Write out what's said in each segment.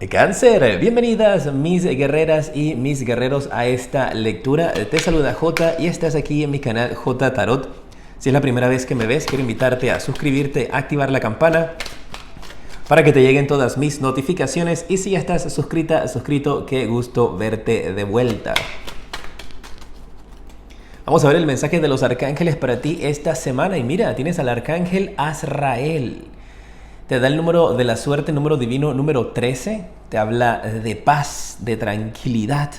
Cáncer, bienvenidas mis guerreras y mis guerreros a esta lectura. Te saluda J y estás aquí en mi canal J Tarot. Si es la primera vez que me ves, quiero invitarte a suscribirte, activar la campana para que te lleguen todas mis notificaciones. Y si ya estás suscrita, suscrito, qué gusto verte de vuelta. Vamos a ver el mensaje de los arcángeles para ti esta semana. Y mira, tienes al arcángel Azrael. Te da el número de la suerte, número divino número 13. Te habla de paz, de tranquilidad.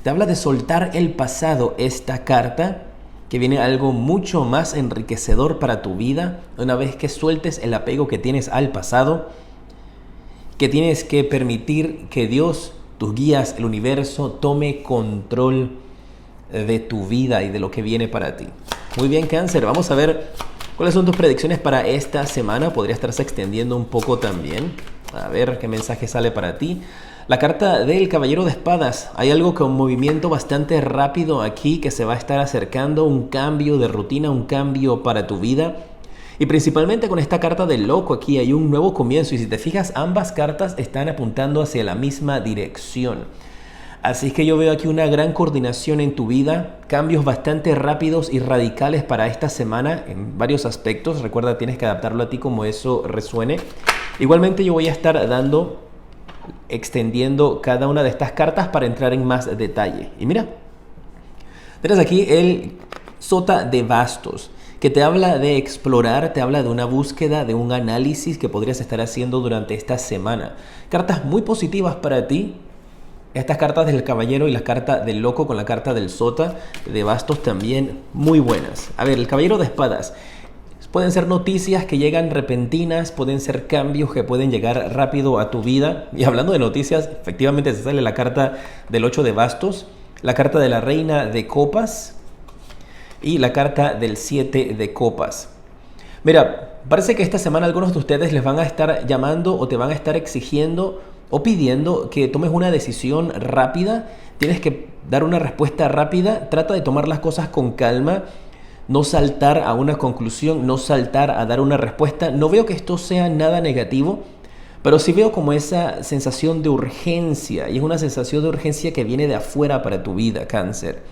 Te habla de soltar el pasado. Esta carta que viene algo mucho más enriquecedor para tu vida. Una vez que sueltes el apego que tienes al pasado, que tienes que permitir que Dios, tus guías, el universo, tome control de tu vida y de lo que viene para ti. Muy bien, Cáncer, vamos a ver cuáles son tus predicciones para esta semana. Podría estarse extendiendo un poco también. A ver qué mensaje sale para ti. La carta del Caballero de Espadas. Hay algo con movimiento bastante rápido aquí que se va a estar acercando. Un cambio de rutina, un cambio para tu vida. Y principalmente con esta carta del Loco aquí hay un nuevo comienzo. Y si te fijas, ambas cartas están apuntando hacia la misma dirección. Así que yo veo aquí una gran coordinación en tu vida, cambios bastante rápidos y radicales para esta semana en varios aspectos. Recuerda, tienes que adaptarlo a ti como eso resuene. Igualmente yo voy a estar extendiendo cada una de estas cartas para entrar en más detalle. Y mira, tienes aquí el Sota de Bastos, que te habla de explorar, te habla de una búsqueda, de un análisis que podrías estar haciendo durante esta semana. Cartas muy positivas para ti. Estas cartas del Caballero y la carta del Loco con la carta del Sota de Bastos también muy buenas. A ver, el Caballero de Espadas. Pueden ser noticias que llegan repentinas, pueden ser cambios que pueden llegar rápido a tu vida. Y hablando de noticias, efectivamente se sale la carta del 8 de Bastos, la carta de la Reina de Copas y la carta del 7 de Copas. Mira, parece que esta semana algunos de ustedes les van a estar llamando o te van a estar exigiendo o pidiendo que tomes una decisión rápida. Tienes que dar una respuesta rápida. Trata de tomar las cosas con calma, no saltar a una conclusión, no saltar a dar una respuesta. No veo que esto sea nada negativo, pero sí veo como esa sensación de urgencia, y es una sensación de urgencia que viene de afuera para tu vida, Cáncer.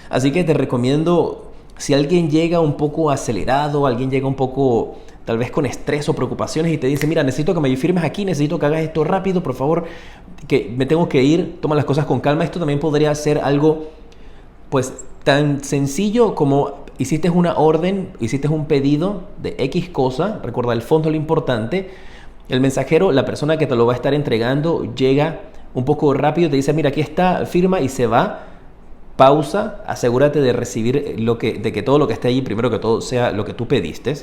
Así que te recomiendo, si alguien llega un poco acelerado, alguien llega un poco tal vez con estrés o preocupaciones y te dice, mira, necesito que me firmes aquí, necesito que hagas esto rápido, por favor, que me tengo que ir, toma las cosas con calma. Esto también podría ser algo pues tan sencillo como hiciste una orden, hiciste un pedido de X cosa. Recuerda, el fondo es lo importante. El mensajero, la persona que te lo va a estar entregando, llega un poco rápido, te dice, mira, aquí está, firma, y se va. Pausa, asegúrate de recibir de que todo lo que esté ahí, primero que todo, sea lo que tú pediste.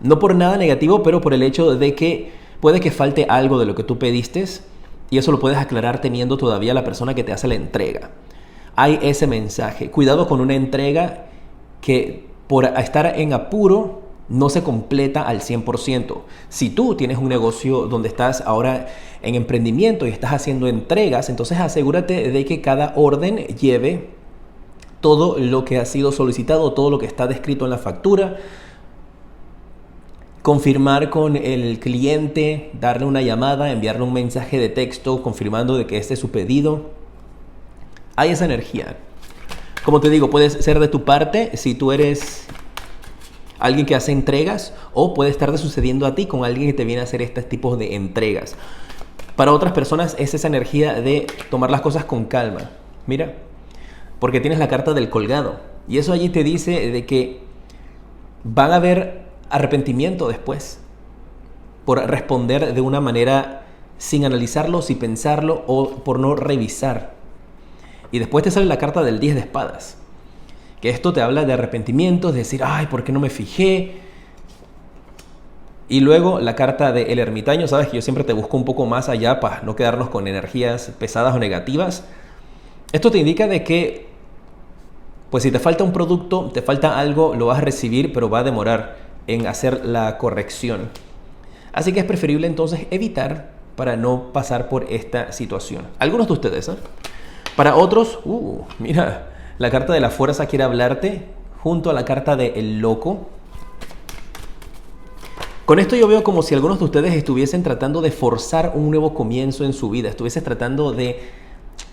No por nada negativo, pero por el hecho de que puede que falte algo de lo que tú pediste, y eso lo puedes aclarar teniendo todavía la persona que te hace la entrega. Hay ese mensaje. Cuidado con una entrega que por estar en apuro no se completa al 100%. Si tú tienes un negocio donde estás ahora en emprendimiento y estás haciendo entregas, entonces asegúrate de que cada orden lleve todo lo que ha sido solicitado, todo lo que está descrito en la factura. Confirmar con el cliente, darle una llamada, enviarle un mensaje de texto confirmando de que este es su pedido. Hay esa energía. Como te digo, puedes ser de tu parte si tú eres alguien que hace entregas, o puede estar sucediendo a ti con alguien que te viene a hacer estos tipos de entregas. Para otras personas es esa energía de tomar las cosas con calma. Mira, porque tienes la carta del Colgado, y eso allí te dice de que van a haber arrepentimiento después por responder de una manera sin analizarlo, sin pensarlo, o por no revisar. Y después te sale la carta del 10 de Espadas, que esto te habla de arrepentimientos, de decir, ay, ¿por qué no me fijé? Y luego la carta del Ermitaño. Sabes que yo siempre te busco un poco más allá para no quedarnos con energías pesadas o negativas. Esto te indica de que pues si te falta un producto, te falta algo, lo vas a recibir, pero va a demorar en hacer la corrección. Así que es preferible entonces evitar para no pasar por esta situación. Algunos de ustedes, ¿eh? Para otros, mira, la carta de la fuerza quiere hablarte junto a la carta del Loco. Con esto yo veo como si algunos de ustedes estuviesen tratando de forzar un nuevo comienzo en su vida, estuvieses tratando de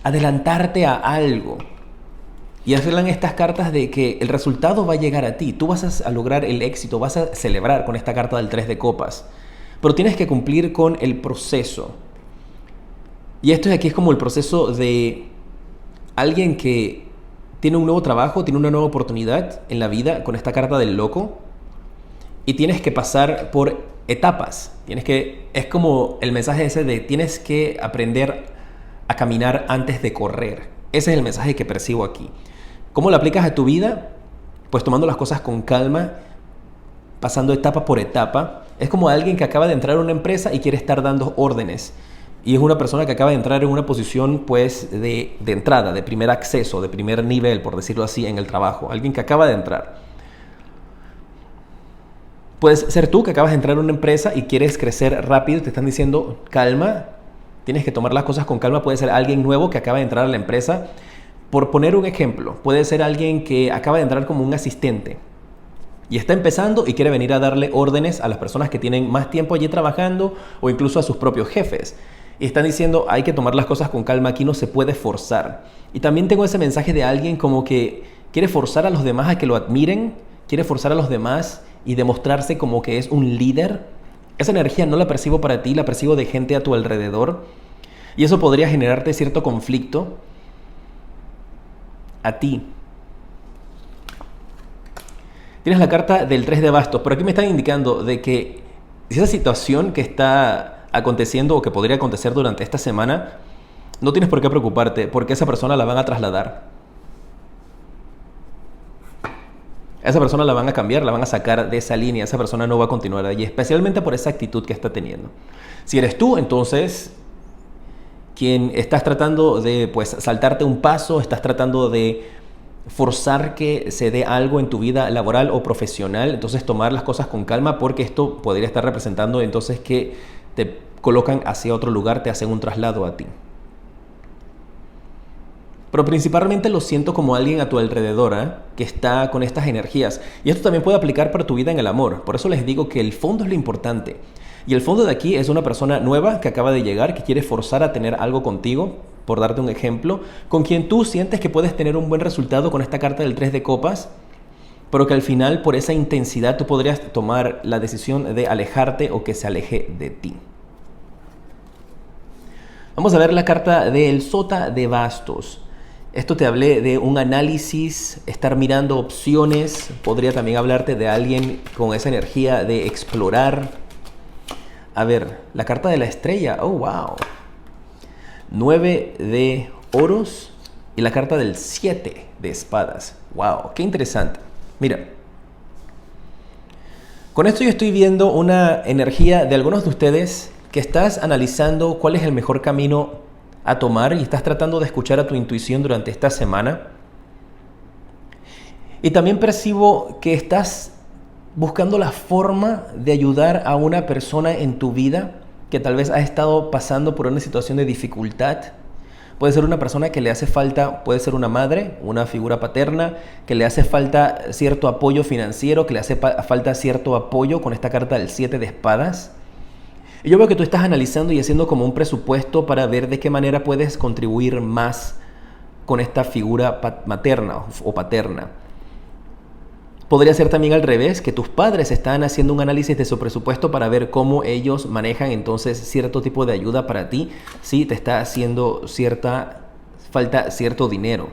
adelantarte a algo. Y hablan estas cartas de que el resultado va a llegar a ti, tú vas a lograr el éxito, vas a celebrar con esta carta del 3 de copas, pero tienes que cumplir con el proceso. Y esto de aquí es como el proceso de alguien que tiene un nuevo trabajo, tiene una nueva oportunidad en la vida con esta carta del loco, y tienes que pasar por etapas. Es como el mensaje ese de tienes que aprender a caminar antes de correr. Ese es el mensaje que percibo aquí. ¿Cómo lo aplicas a tu vida? Pues tomando las cosas con calma, pasando etapa por etapa. Es como alguien que acaba de entrar a una empresa y quiere estar dando órdenes. Y es una persona que acaba de entrar en una posición pues de entrada, de primer acceso, de primer nivel, por decirlo así, en el trabajo. Alguien que acaba de entrar. Puedes ser tú que acabas de entrar a una empresa y quieres crecer rápido y te están diciendo calma, tienes que tomar las cosas con calma. Puede ser alguien nuevo que acaba de entrar a la empresa. Por poner un ejemplo, puede ser alguien que acaba de entrar como un asistente y está empezando y quiere venir a darle órdenes a las personas que tienen más tiempo allí trabajando o incluso a sus propios jefes. Y están diciendo, hay que tomar las cosas con calma, aquí no se puede forzar. Y también tengo ese mensaje de alguien como que quiere forzar a los demás a que lo admiren, quiere forzar a los demás y demostrarse como que es un líder. Esa energía no la percibo para ti, la percibo de gente a tu alrededor. Y eso podría generarte cierto conflicto a ti. Tienes la carta del 3 de bastos, pero aquí me están indicando de que esa situación que está aconteciendo o que podría acontecer durante esta semana, no tienes por qué preocuparte, porque esa persona la van a trasladar. A esa persona la van a cambiar, la van a sacar de esa línea, esa persona no va a continuar allí, especialmente por esa actitud que está teniendo. Si eres tú, entonces, quien estás tratando de pues saltarte un paso, estás tratando de forzar que se dé algo en tu vida laboral o profesional, entonces tomar las cosas con calma, porque esto podría estar representando entonces que te colocan hacia otro lugar, te hacen un traslado a ti. Pero principalmente lo siento como alguien a tu alrededor, que está con estas energías. Y esto también puede aplicar para tu vida en el amor. Por eso les digo que el fondo es lo importante. Y el fondo de aquí es una persona nueva que acaba de llegar, que quiere forzar a tener algo contigo, por darte un ejemplo, con quien tú sientes que puedes tener un buen resultado con esta carta del 3 de copas, pero que al final por esa intensidad tú podrías tomar la decisión de alejarte o que se aleje de ti. Vamos a ver la carta del Sota de Bastos. Esto te hablé de un análisis, estar mirando opciones. Podría también hablarte de alguien con esa energía de explorar. A ver, la carta de la estrella. Oh, wow. 9 de oros y la carta del 7 de espadas. Wow, qué interesante. Mira, con esto yo estoy viendo una energía de algunos de ustedes que estás analizando cuál es el mejor camino a tomar y estás tratando de escuchar a tu intuición durante esta semana. Y también percibo que estás buscando la forma de ayudar a una persona en tu vida que tal vez ha estado pasando por una situación de dificultad. Puede ser una persona que le hace falta, puede ser una madre, una figura paterna, que le hace falta cierto apoyo financiero, que le hace falta cierto apoyo con esta carta del 7 de espadas. Y yo veo que tú estás analizando y haciendo como un presupuesto para ver de qué manera puedes contribuir más con esta figura materna o paterna. Podría ser también al revés, que tus padres están haciendo un análisis de su presupuesto para ver cómo ellos manejan entonces cierto tipo de ayuda para ti si te está haciendo falta cierto dinero.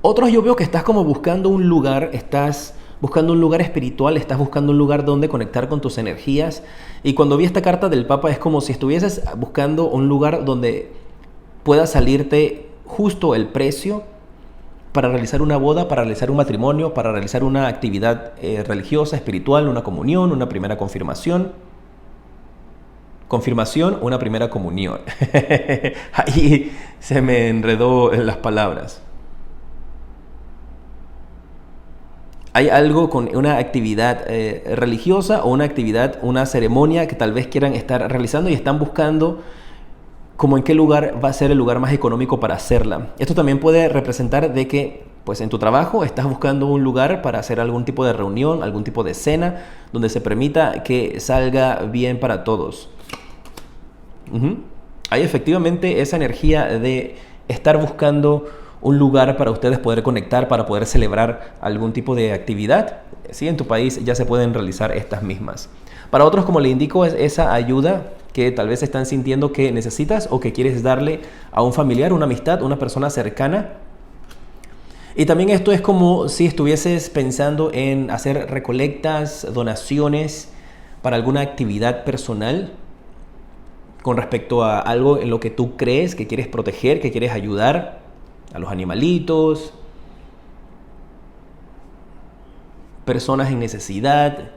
Otros yo veo que estás como buscando un lugar, estás buscando un lugar espiritual, estás buscando un lugar donde conectar con tus energías. Y cuando vi esta carta del Papa es como si estuvieses buscando un lugar donde pueda salirte justo el precio para realizar una boda, para realizar un matrimonio, para realizar una actividad religiosa, espiritual, una comunión, una primera confirmación. Confirmación, una primera comunión. Ahí se me enredó en las palabras. Hay algo con una actividad religiosa o una actividad, una ceremonia que tal vez quieran estar realizando y están buscando como en qué lugar va a ser el lugar más económico para hacerla. Esto también puede representar de que pues en tu trabajo estás buscando un lugar para hacer algún tipo de reunión, algún tipo de cena, donde se permita que salga bien para todos. Hay efectivamente esa energía de estar buscando un lugar para ustedes poder conectar, para poder celebrar algún tipo de actividad. Sí, en tu país ya se pueden realizar estas mismas. Para otros, como le indico, es esa ayuda que tal vez están sintiendo que necesitas o que quieres darle a un familiar, una amistad, una persona cercana. Y también esto es como si estuvieses pensando en hacer recolectas, donaciones para alguna actividad personal con respecto a algo en lo que tú crees que quieres proteger, que quieres ayudar a los animalitos, personas en necesidad,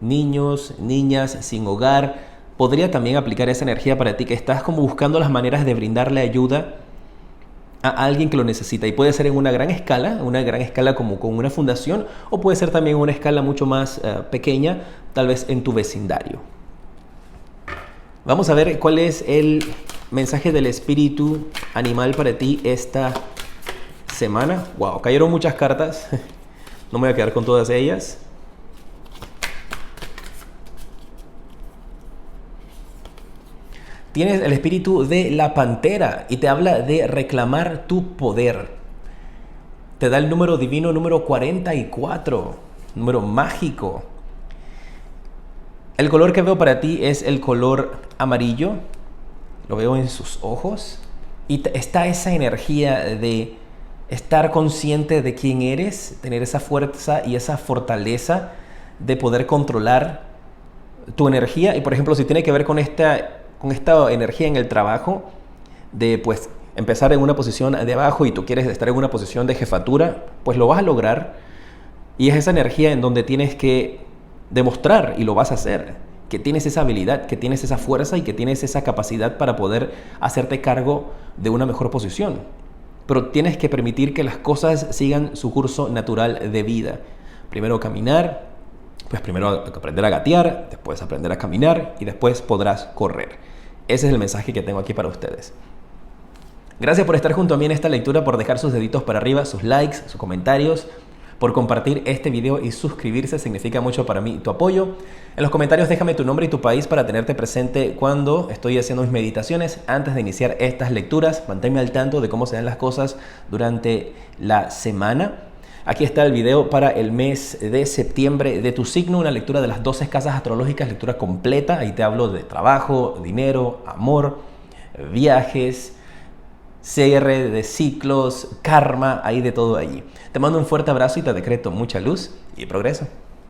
niños, niñas sin hogar. Podría también aplicar esa energía para ti, que estás como buscando las maneras de brindarle ayuda a alguien que lo necesita, y puede ser en una gran escala como con una fundación, o puede ser también en una escala mucho más pequeña, tal vez en tu vecindario. Vamos a ver cuál es el mensaje del espíritu animal para ti esta semana. Wow, cayeron muchas cartas. No me voy a quedar con todas ellas. Tienes el espíritu de la pantera y te habla de reclamar tu poder. Te da el número divino número 44, número mágico. El color que veo para ti es el color amarillo. Lo veo en sus ojos. Y está esa energía de estar consciente de quién eres, tener esa fuerza y esa fortaleza de poder controlar tu energía. Y por ejemplo, si tiene que ver con esta energía en el trabajo, de pues empezar en una posición de abajo y tú quieres estar en una posición de jefatura, pues lo vas a lograr. Y es esa energía en donde tienes que demostrar, y lo vas a hacer, que tienes esa habilidad, que tienes esa fuerza y que tienes esa capacidad para poder hacerte cargo de una mejor posición. Pero tienes que permitir que las cosas sigan su curso natural de vida. Primero caminar, pues primero aprender a gatear, después aprender a caminar y después podrás correr. Ese es el mensaje que tengo aquí para ustedes. Gracias por estar junto a mí en esta lectura, por dejar sus deditos para arriba, sus likes, sus comentarios, por compartir este video y suscribirse. Significa mucho para mí tu apoyo. En los comentarios déjame tu nombre y tu país para tenerte presente cuando estoy haciendo mis meditaciones antes de iniciar estas lecturas. Manténme al tanto de cómo se dan las cosas durante la semana. Aquí está el video para el mes de septiembre de tu signo, una lectura de las 12 casas astrológicas, lectura completa. Ahí te hablo de trabajo, dinero, amor, viajes, cierre de ciclos, karma, hay de todo allí. Te mando un fuerte abrazo y te decreto mucha luz y progreso.